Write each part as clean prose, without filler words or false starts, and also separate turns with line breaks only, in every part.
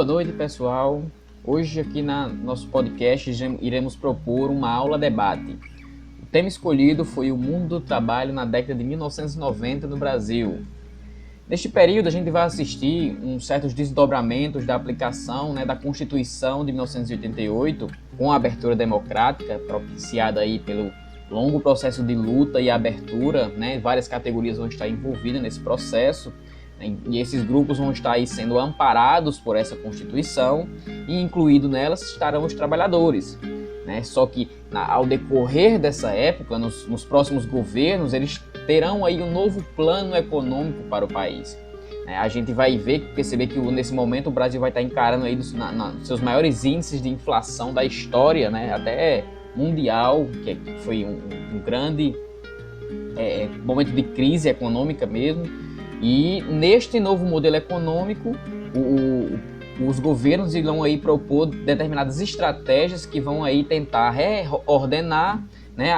noite, pessoal. Hoje aqui no nosso podcast iremos propor uma aula-debate. O tema escolhido foi o mundo do trabalho na década de 1990 no Brasil. Neste período, a gente vai assistir certos desdobramentos da aplicação da Constituição de 1988, com a abertura democrática, propiciada aí pelo longo processo de luta e abertura. Várias categorias vão estar envolvidas nesse processo, e esses grupos vão estar aí sendo amparados por essa Constituição, e incluído nelas estarão os trabalhadores. Só que ao decorrer dessa época, nos próximos governos, eles terão aí um novo plano econômico para o país. A gente vai perceber que nesse momento o Brasil vai estar encarando aí seus maiores índices de inflação da história, até mundial, que foi um grande momento de crise econômica mesmo. E neste novo modelo econômico, os governos irão aí propor determinadas estratégias que vão aí tentar reordenar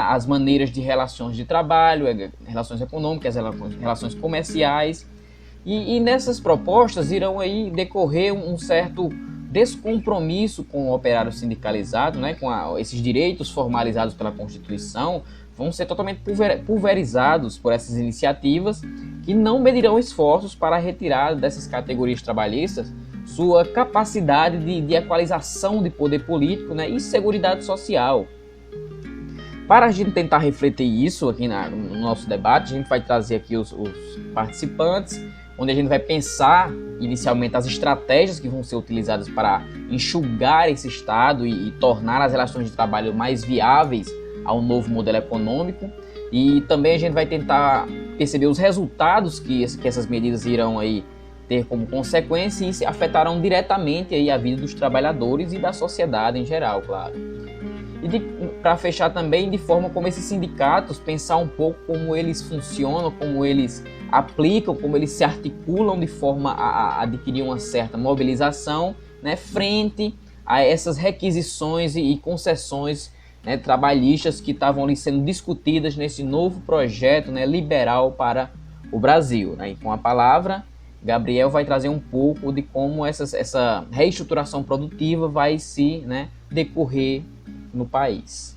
as maneiras de relações de trabalho, relações econômicas, relações comerciais. E nessas propostas irão aí decorrer um certo descompromisso com o operário sindicalizado, com esses direitos formalizados pela Constituição, vão ser totalmente pulverizados por essas iniciativas que não medirão esforços para a retirada dessas categorias trabalhistas sua capacidade de equalização de poder político e seguridade social. Para a gente tentar refletir isso aqui no nosso debate, a gente vai trazer aqui os participantes, onde a gente vai pensar inicialmente as estratégias que vão ser utilizadas para enxugar esse Estado e tornar as relações de trabalho mais viáveis ao novo modelo econômico, e também a gente vai tentar perceber os resultados que essas medidas irão aí ter como consequência e afetarão diretamente aí a vida dos trabalhadores e da sociedade em geral, claro. E para fechar também, de forma como esses sindicatos, pensar um pouco como eles funcionam, como eles aplicam, como eles se articulam de forma a adquirir uma certa mobilização frente a essas requisições e concessões trabalhistas que estavam ali sendo discutidas nesse novo projeto liberal para o Brasil. E com a palavra, Gabriel vai trazer um pouco de como essa reestruturação produtiva vai se decorrer no país.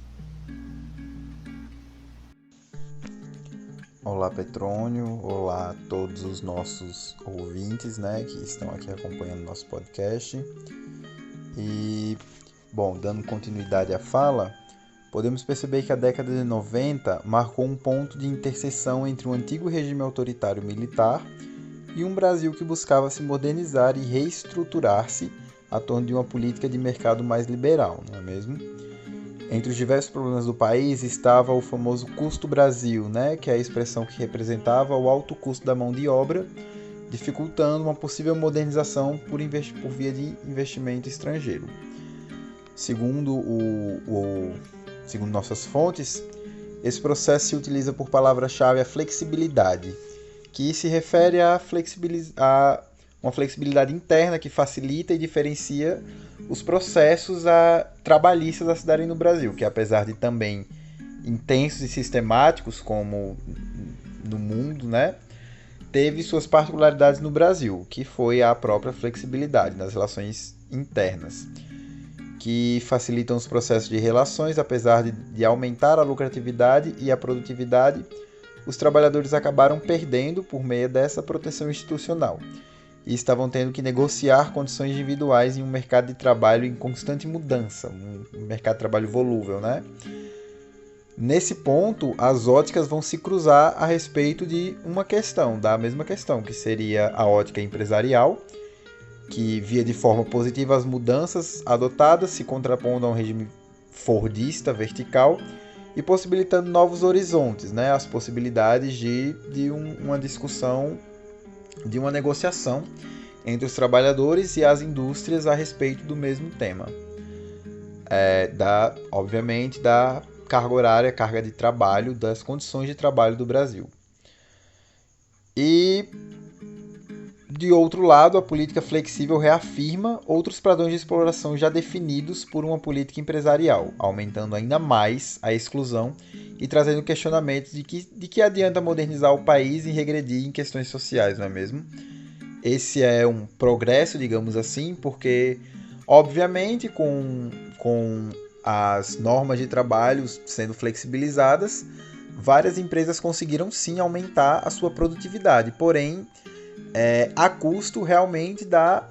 Olá, Petrônio. Olá a todos os nossos ouvintes que estão aqui acompanhando nosso podcast. E, dando continuidade à fala, podemos perceber que a década de 90 marcou um ponto de interseção entre o antigo regime autoritário militar e um Brasil que buscava se modernizar e reestruturar-se a torno de uma política de mercado mais liberal, não é mesmo? Entre os diversos problemas do país estava o famoso custo Brasil, que é a expressão que representava o alto custo da mão de obra, dificultando uma possível modernização por via de investimento estrangeiro. Segundo nossas fontes, esse processo se utiliza por palavra-chave a flexibilidade, que se refere a uma flexibilidade interna que facilita e diferencia os processos trabalhistas a se darem no Brasil, que apesar de também intensos e sistemáticos como no mundo, teve suas particularidades no Brasil, que foi a própria flexibilidade nas relações internas, que facilitam os processos de relações. Apesar de aumentar a lucratividade e a produtividade, os trabalhadores acabaram perdendo por meio dessa proteção institucional e estavam tendo que negociar condições individuais em um mercado de trabalho em constante mudança, um mercado de trabalho volúvel, Nesse ponto, as óticas vão se cruzar a respeito de da mesma questão, que seria a ótica empresarial, que via de forma positiva as mudanças adotadas, se contrapondo a um regime fordista vertical e possibilitando novos horizontes, as possibilidades de uma discussão, de uma negociação entre os trabalhadores e as indústrias a respeito do mesmo tema. Obviamente, da carga horária, carga de trabalho, das condições de trabalho do Brasil. E, de outro lado, a política flexível reafirma outros padrões de exploração já definidos por uma política empresarial, aumentando ainda mais a exclusão e trazendo questionamentos de que adianta modernizar o país e regredir em questões sociais, não é mesmo? esse é um progresso, digamos assim, porque, obviamente, com as normas de trabalho sendo flexibilizadas, várias empresas conseguiram sim aumentar a sua produtividade, porém, a custo realmente da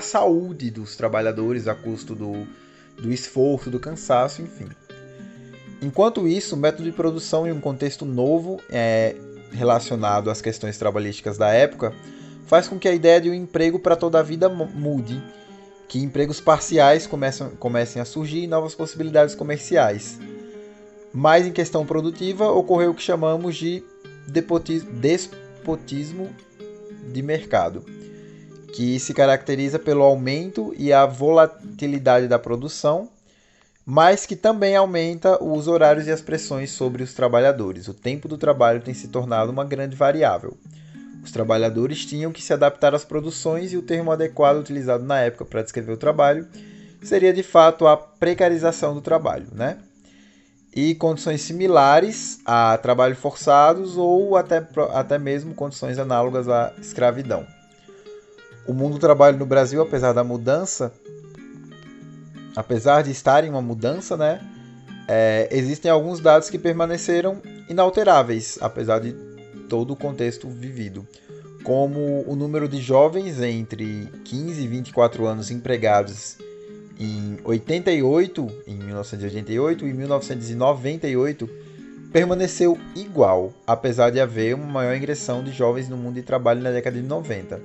saúde dos trabalhadores, a custo do esforço, do cansaço, enfim. Enquanto isso, o método de produção em um contexto novo, relacionado às questões trabalhísticas da época, faz com que a ideia de um emprego para toda a vida mude, que empregos parciais comecem a surgir e novas possibilidades comerciais. Mas em questão produtiva, ocorreu o que chamamos de despotismo de mercado, que se caracteriza pelo aumento e a volatilidade da produção, mas que também aumenta os horários e as pressões sobre os trabalhadores. O tempo do trabalho tem se tornado uma grande variável. Os trabalhadores tinham que se adaptar às produções e o termo adequado utilizado na época para descrever o trabalho seria de fato a precarização do trabalho, né? E condições similares a trabalho forçados ou até mesmo condições análogas à escravidão. O mundo do trabalho no Brasil, apesar de estar em uma mudança, né, existem alguns dados que permaneceram inalteráveis, apesar de todo o contexto vivido, como o número de jovens entre 15 e 24 anos empregados em 1988 e 1998 permaneceu igual, apesar de haver uma maior ingressão de jovens no mundo de trabalho na década de 90.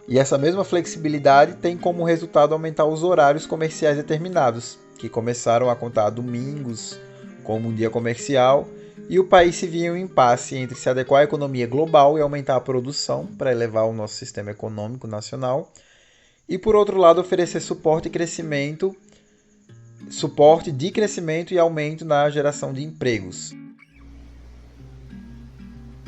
E essa mesma flexibilidade tem como resultado aumentar os horários comerciais determinados, que começaram a contar domingos como um dia comercial, e o país se via em um impasse entre se adequar à economia global e aumentar a produção para elevar o nosso sistema econômico nacional, e por outro lado oferecer suporte de crescimento e aumento na geração de empregos.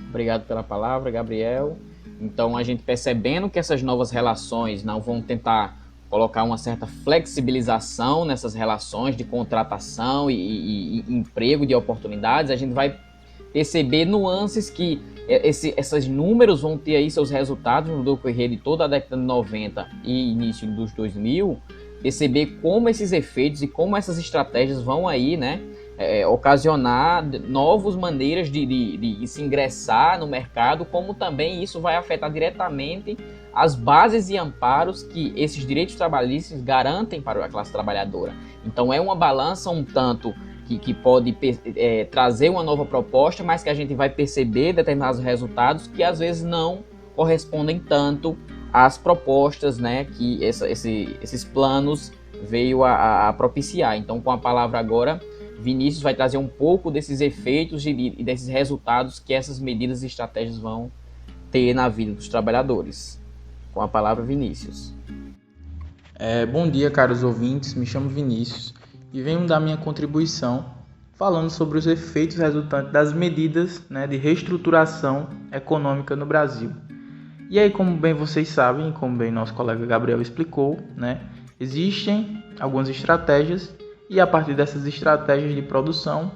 Obrigado pela palavra, Gabriel. Então, a gente percebendo que essas novas relações não vão tentar colocar uma certa flexibilização nessas relações de contratação e emprego de oportunidades, a gente vai perceber nuances que esses números vão ter aí seus resultados no decorrer de toda a década de 90 e início dos 2000, perceber como esses efeitos e como essas estratégias vão aí, né, ocasionar novas maneiras de se ingressar no mercado, como também isso vai afetar diretamente as bases e amparos que esses direitos trabalhistas garantem para a classe trabalhadora. Então é uma balança um tanto que pode trazer uma nova proposta, mas que a gente vai perceber determinados resultados que às vezes não correspondem tanto às propostas, né, que esses planos veio a propiciar. Então, com a palavra agora, Vinícius vai trazer um pouco desses efeitos e desses resultados que essas medidas e estratégias vão ter na vida dos trabalhadores. Com a palavra, Vinícius.
Bom dia, caros ouvintes. Me chamo Vinícius e venho dar minha contribuição falando sobre os efeitos resultantes das medidas, né, de reestruturação econômica no Brasil. E aí, como bem vocês sabem, como bem nosso colega Gabriel explicou, né, existem algumas estratégias e a partir dessas estratégias de produção,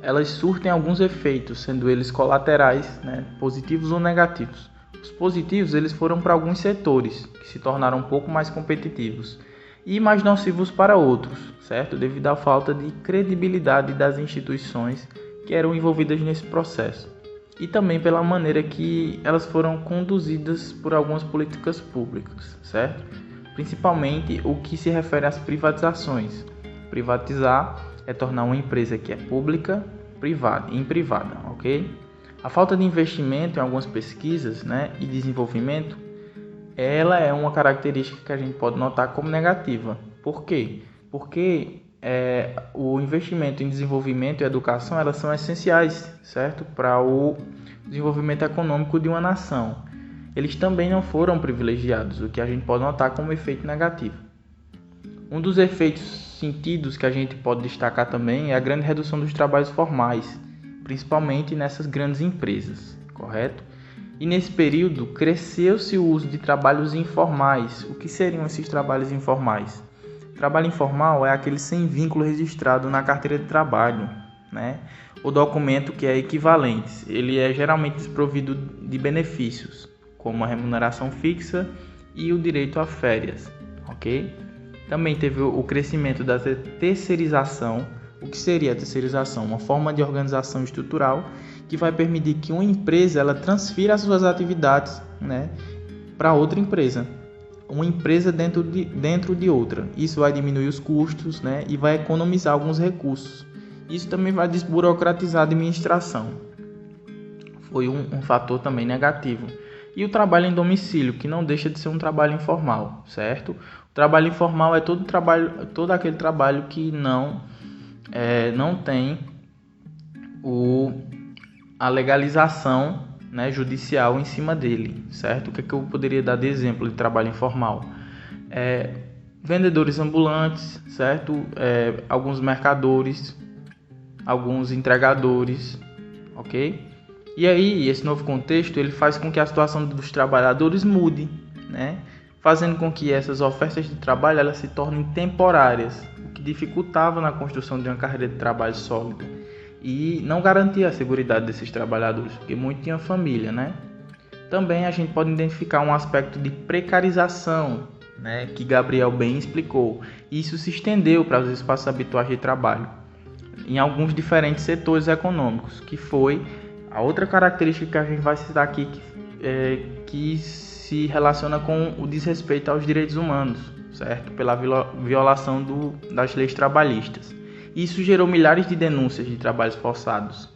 elas surtem alguns efeitos, sendo eles colaterais, né, positivos ou negativos. Os positivos eles foram para alguns setores, que se tornaram um pouco mais competitivos, e mais nocivos para outros, certo? Devido à falta de credibilidade das instituições que eram envolvidas nesse processo. E também pela maneira que elas foram conduzidas por algumas políticas públicas, certo? Principalmente o que se refere às privatizações. Privatizar é tornar uma empresa que é pública em privada, ok? A falta de investimento em algumas pesquisas, né, e desenvolvimento, ela é uma característica que a gente pode notar como negativa. Por quê? Porque o investimento em desenvolvimento e educação, elas são essenciais, certo? Para o desenvolvimento econômico de uma nação. Eles também não foram privilegiados, o que a gente pode notar como efeito negativo. Um dos efeitos sentidos que a gente pode destacar também é a grande redução dos trabalhos formais, principalmente nessas grandes empresas, correto? E nesse período cresceu-se o uso de trabalhos informais. O que seriam esses trabalhos informais? Trabalho informal é aquele sem vínculo registrado na carteira de trabalho, né? O documento que é equivalente. Ele é geralmente desprovido de benefícios, como a remuneração fixa e o direito a férias, ok? Também teve o crescimento da terceirização. O que seria a terceirização? Uma forma de organização estrutural que vai permitir que uma empresa ela transfira as suas atividades, né, para outra empresa. Uma empresa dentro de outra. Isso vai diminuir os custos, né, e vai economizar alguns recursos. Isso também vai desburocratizar a administração. Foi um fator também negativo. E o trabalho em domicílio, que não deixa de ser um trabalho informal, certo? O trabalho informal é todo aquele trabalho que não tem a legalização, né, judicial em cima dele, certo? O que eu poderia dar de exemplo de trabalho informal? Vendedores ambulantes, certo? Alguns mercadores, alguns entregadores, ok? E aí, esse novo contexto, ele faz com que a situação dos trabalhadores mude, né? Fazendo com que essas ofertas de trabalho elas se tornem temporárias, o que dificultava na construção de uma carreira de trabalho sólida e não garantia a segurança desses trabalhadores, porque muitos tinham família, né? Também a gente pode identificar um aspecto de precarização, né, que Gabriel bem explicou. Isso se estendeu para os espaços habituais de trabalho em alguns diferentes setores econômicos, que foi a outra característica que a gente vai citar aqui, que se relaciona com o desrespeito aos direitos humanos, certo? Pela violação das leis trabalhistas. Isso gerou milhares de denúncias de trabalhos forçados,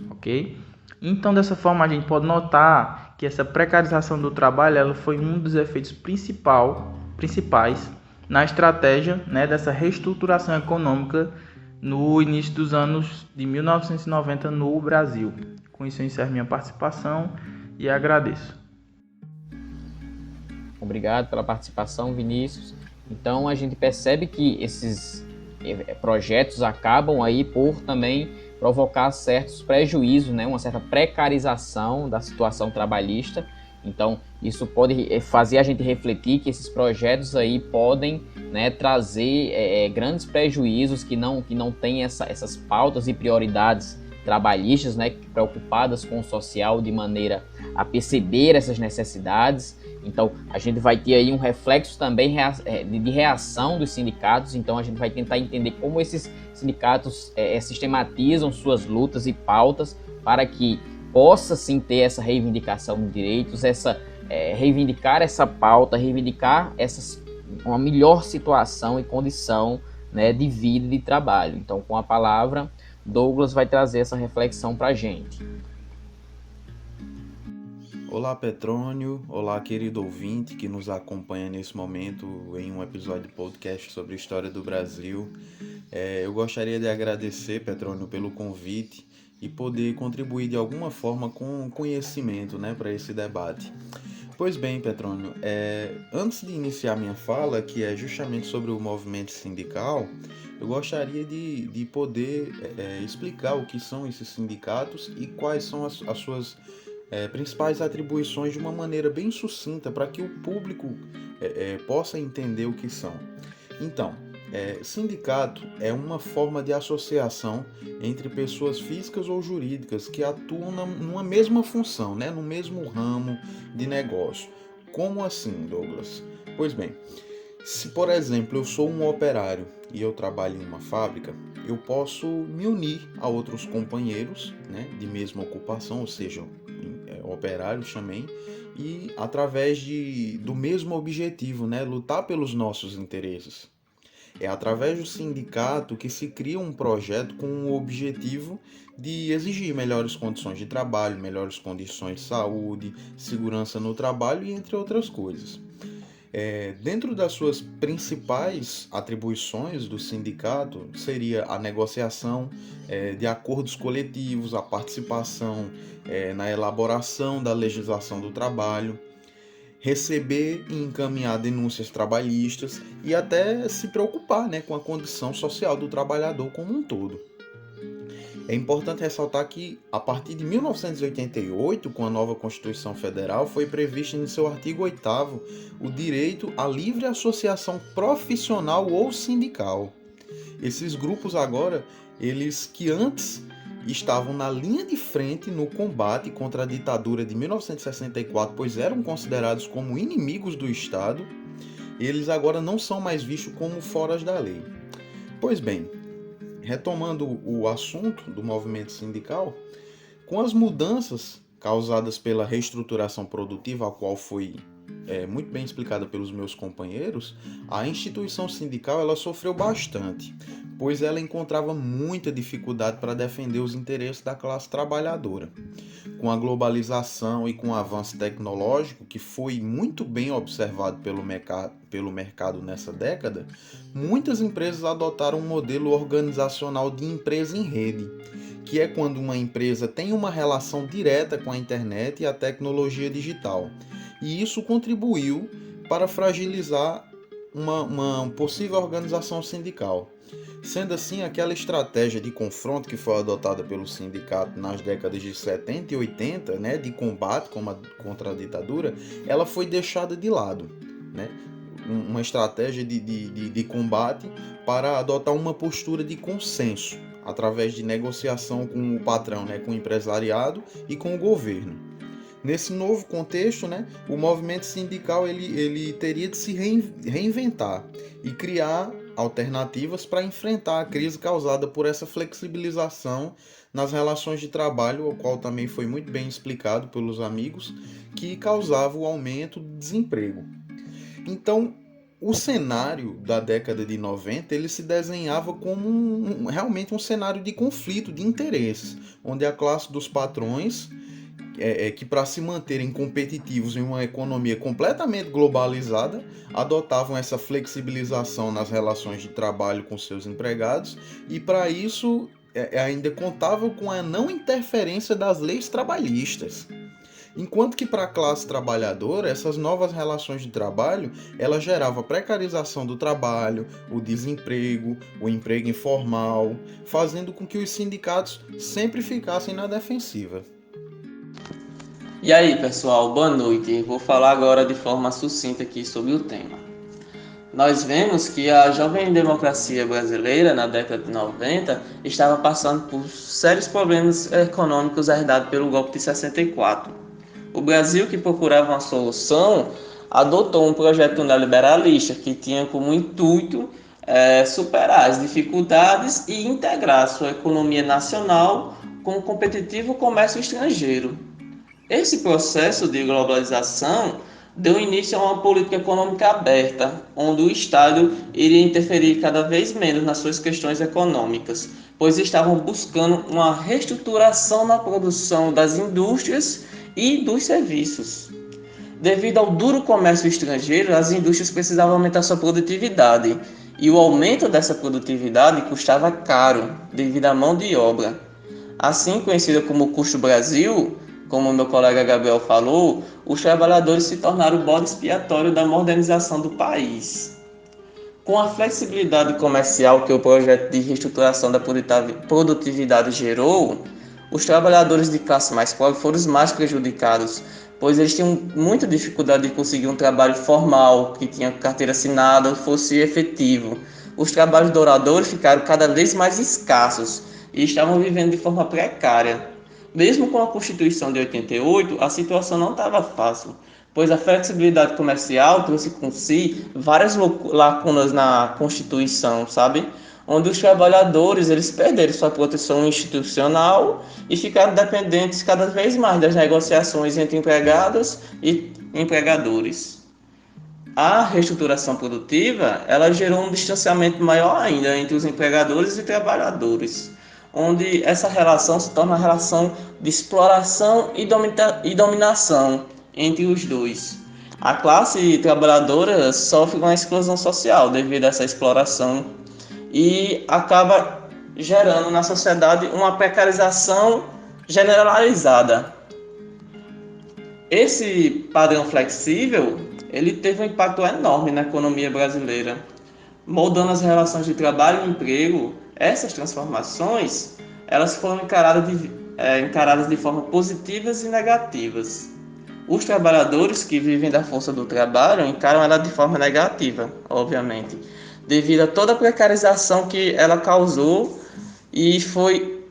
ok? Então, dessa forma, a gente pode notar que essa precarização do trabalho ela foi um dos efeitos principais na estratégia, né, dessa reestruturação econômica no início dos anos de 1990 no Brasil. Com isso eu encerro minha participação e agradeço.
Obrigado pela participação, Vinícius. Então a gente percebe que esses projetos acabam aí por também provocar certos prejuízos, né? Uma certa precarização da situação trabalhista. Então isso pode fazer a gente refletir que esses projetos aí podem, né, trazer grandes prejuízos que não têm essas pautas e prioridades trabalhistas, né, preocupadas com o social de maneira a perceber essas necessidades. Então a gente vai ter aí um reflexo também de reação dos sindicatos. Então a gente vai tentar entender como esses sindicatos sistematizam suas lutas e pautas para que possa sim ter essa reivindicação de direitos, reivindicar essa pauta, reivindicar uma melhor situação e condição, né, de vida e de trabalho. Então, com a palavra, Douglas vai trazer essa reflexão para a gente.
Olá, Petrônio. Olá, querido ouvinte que nos acompanha nesse momento em um episódio de podcast sobre a história do Brasil. Eu gostaria de agradecer, Petrônio, pelo convite e poder contribuir de alguma forma com conhecimento, né, para esse debate. Pois bem, Petrônio, antes de iniciar minha fala, que é justamente sobre o movimento sindical, eu gostaria de poder explicar o que são esses sindicatos e quais são as suas principais atribuições de uma maneira bem sucinta para que o público possa entender o que são. Então, sindicato é uma forma de associação entre pessoas físicas ou jurídicas que atuam numa mesma função, né, no mesmo ramo de negócio. Como assim, Douglas? Pois bem, se por exemplo eu sou um operário e eu trabalho em uma fábrica, eu posso me unir a outros companheiros, né, de mesma ocupação, ou seja, operários também, e através do mesmo objetivo, né, lutar pelos nossos interesses. É através do sindicato que se cria um projeto com o objetivo de exigir melhores condições de trabalho, melhores condições de saúde, segurança no trabalho e entre outras coisas. Dentro das suas principais atribuições do sindicato seria a negociação de acordos coletivos, a participação na elaboração da legislação do trabalho, receber e encaminhar denúncias trabalhistas e até se preocupar, né, com a condição social do trabalhador como um todo. É importante ressaltar que, a partir de 1988, com a nova Constituição Federal, foi previsto em seu artigo 8º o direito à livre associação profissional ou sindical. Esses grupos agora, eles que antes estavam na linha de frente no combate contra a ditadura de 1964, pois eram considerados como inimigos do Estado. Eles agora não são mais vistos como foras da lei. Pois bem, retomando o assunto do movimento sindical, com as mudanças causadas pela reestruturação produtiva, a qual foi muito bem explicada pelos meus companheiros, a instituição sindical ela sofreu bastante, pois ela encontrava muita dificuldade para defender os interesses da classe trabalhadora. Com a globalização e com o avanço tecnológico, que foi muito bem observado pelo mercado nessa década, muitas empresas adotaram um modelo organizacional de empresa em rede, que é quando uma empresa tem uma relação direta com a internet e a tecnologia digital. E isso contribuiu para fragilizar uma possível organização sindical. Sendo assim, aquela estratégia de confronto que foi adotada pelo sindicato nas décadas de 70 e 80, né, de combate contra a ditadura, ela foi deixada de lado, né? Uma estratégia de combate para adotar uma postura de consenso, através de negociação com o patrão, né, com o empresariado e com o governo. Nesse novo contexto, né, o movimento sindical ele teria de se reinventar e criar alternativas para enfrentar a crise causada por essa flexibilização nas relações de trabalho, o qual também foi muito bem explicado pelos amigos, que causava o aumento do desemprego. Então, o cenário da década de 90 ele se desenhava como realmente um cenário de conflito de interesses, onde a classe dos patrões, que para se manterem competitivos em uma economia completamente globalizada, adotavam essa flexibilização nas relações de trabalho com seus empregados e para isso ainda contavam com a não interferência das leis trabalhistas. Enquanto que para a classe trabalhadora, essas novas relações de trabalho, ela gerava a precarização do trabalho, o desemprego, o emprego informal, fazendo com que os sindicatos sempre ficassem na defensiva.
E aí, pessoal, boa noite. Vou falar agora de forma sucinta aqui sobre o tema. Nós vemos que a jovem democracia brasileira, na década de 90, estava passando por sérios problemas econômicos herdados pelo golpe de 64. O Brasil, que procurava uma solução, adotou um projeto neoliberalista que tinha como intuito superar as dificuldades e integrar sua economia nacional com o competitivo comércio estrangeiro. Esse processo de globalização deu início a uma política econômica aberta, onde o Estado iria interferir cada vez menos nas suas questões econômicas, pois estavam buscando uma reestruturação na produção das indústrias e dos serviços. Devido ao duro comércio estrangeiro, as indústrias precisavam aumentar sua produtividade, e o aumento dessa produtividade custava caro, devido à mão de obra. Assim conhecida como custo Brasil, como meu colega Gabriel falou, os trabalhadores se tornaram o bode expiatório da modernização do país. Com a flexibilidade comercial que o projeto de reestruturação da produtividade gerou, os trabalhadores de classe mais pobre foram os mais prejudicados, pois eles tinham muita dificuldade de conseguir um trabalho formal, que tinha carteira assinada, fosse efetivo. Os trabalhos douradouros ficaram cada vez mais escassos e estavam vivendo de forma precária. Mesmo com a Constituição de 88, a situação não estava fácil, pois a flexibilidade comercial trouxe com si várias lacunas na Constituição, sabe? Onde os trabalhadores eles perderam sua proteção institucional e ficaram dependentes cada vez mais das negociações entre empregados e empregadores. A reestruturação produtiva ela gerou um distanciamento maior ainda entre os empregadores e trabalhadores, onde essa relação se torna uma relação de exploração e dominação entre os dois. A classe trabalhadora sofre uma exclusão social devido a essa exploração e acaba gerando na sociedade uma precarização generalizada. Esse padrão flexível ele teve um impacto enorme na economia brasileira, moldando as relações de trabalho e emprego. Essas transformações elas foram encaradas de forma positivas e negativas. Os trabalhadores que vivem da força do trabalho encaram ela de forma negativa, obviamente, devido a toda a precarização que ela causou e foi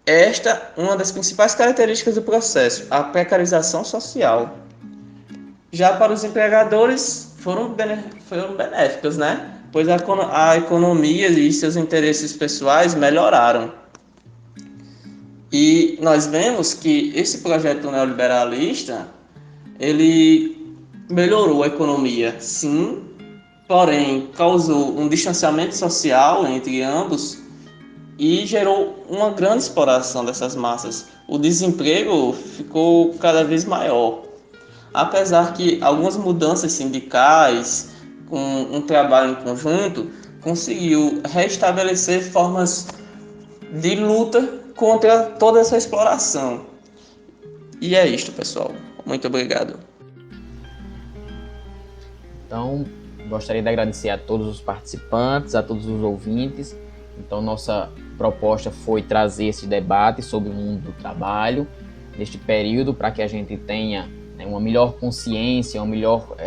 Esta é uma das principais características do processo, a precarização social. Já para os empregadores, foram benéficas, né? Pois a economia e seus interesses pessoais melhoraram. E nós vemos que esse projeto neoliberalista, ele melhorou a economia, sim, porém causou um distanciamento social entre ambos e gerou uma grande exploração dessas massas. O desemprego ficou cada vez maior. Apesar que algumas mudanças sindicais, com um trabalho em conjunto, conseguiu restabelecer formas de luta contra toda essa exploração. E é isto, pessoal. Muito obrigado.
Então, gostaria de agradecer a todos os participantes, a todos os ouvintes. Então, nossa proposta foi trazer esse debate sobre o mundo do trabalho neste período, para que a gente tenha uma melhor consciência, uma melhor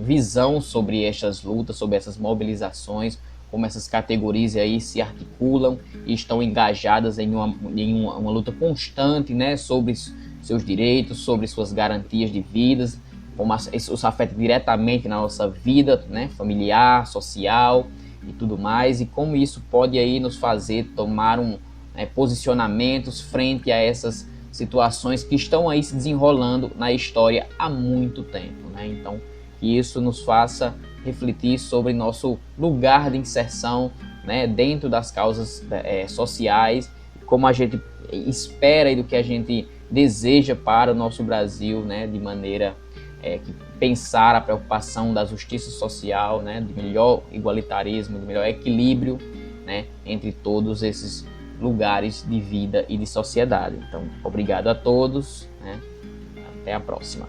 visão sobre estas lutas, sobre essas mobilizações, como essas categorias aí se articulam e estão engajadas em uma luta constante, né, sobre seus direitos, sobre suas garantias de vidas, como isso afeta diretamente na nossa vida, né, familiar, social e tudo mais, e como isso pode aí nos fazer tomar posicionamentos frente a essas situações que estão aí se desenrolando na história há muito tempo, né? Então, que isso nos faça refletir sobre nosso lugar de inserção, né, dentro das causas sociais, como a gente espera e do que a gente deseja para o nosso Brasil, né, de maneira que pensar a preocupação da justiça social, né, do melhor igualitarismo, do melhor equilíbrio, né, entre todos esses lugares de vida e de sociedade. Então, obrigado a todos, né? Até a próxima.